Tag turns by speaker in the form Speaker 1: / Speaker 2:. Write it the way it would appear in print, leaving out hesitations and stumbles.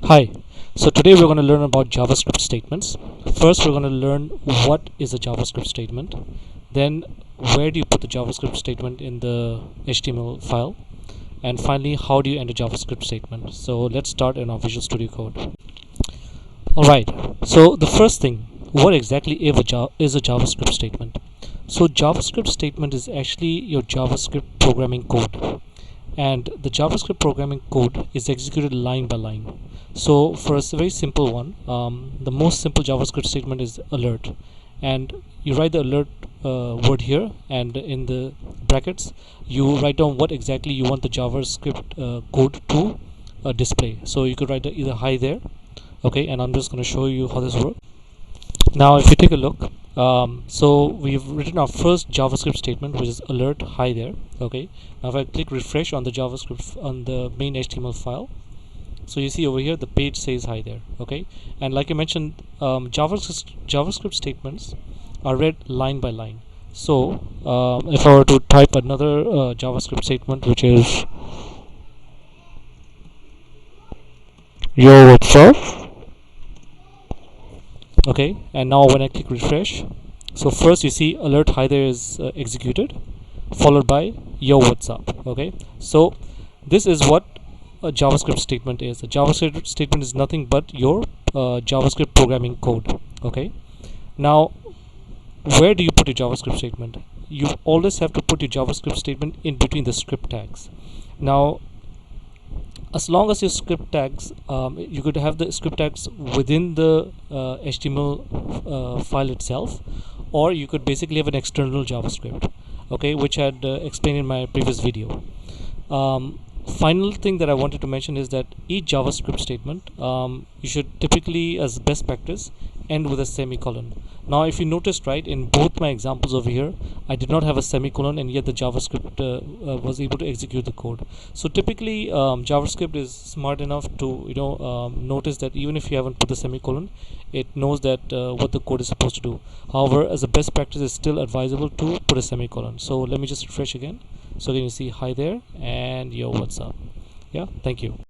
Speaker 1: Hi, so today we're going to learn about JavaScript statements. First, we're going to learn what is a JavaScript statement, then where do you put the JavaScript statement in the HTML file, and finally, how do you end a JavaScript statement. So let's start in our Visual Studio Code. Alright, so the first thing, what exactly is a JavaScript statement? So JavaScript statement is actually your JavaScript programming code, and the JavaScript programming code is executed line by line. So for a very simple one, the most simple JavaScript statement is alert, and you write the alert word here, and in the brackets you write down what exactly you want the JavaScript code to display. So you could write either hi there, okay, and I'm just going to show you how this works. Now if you take a look, so we've written our first JavaScript statement, which is alert hi there. Okay, now if I click refresh on the JavaScript on the main HTML file, so you see over here the page says hi there. Okay, and like I mentioned, JavaScript statements are read line by line. So if I were to type another JavaScript statement, which is yo what's up, okay, and now when I click refresh, so first you see alert hi there is executed, followed by yo what's up. Okay, so this is what a JavaScript statement is. A JavaScript statement is nothing but your JavaScript programming code. Okay, now where do you put your JavaScript statement? You always have to put your JavaScript statement in between the script tags. Now as long as your script tags, you could have the script tags within the HTML file itself, or you could basically have an external JavaScript, okay, which I had explained in my previous video. Final thing that I wanted to mention is that each JavaScript statement, you should typically, as best practice, end with a semicolon. Now if you noticed, right, in both my examples over here, I did not have a semicolon, and yet the JavaScript was able to execute the code. So typically JavaScript is smart enough to notice that even if you haven't put the semicolon, it knows that what the code is supposed to do. However, as a best practice, it's still advisable to put a semicolon. So let me just refresh again. So again you see hi there and yo what's up. Yeah, thank you.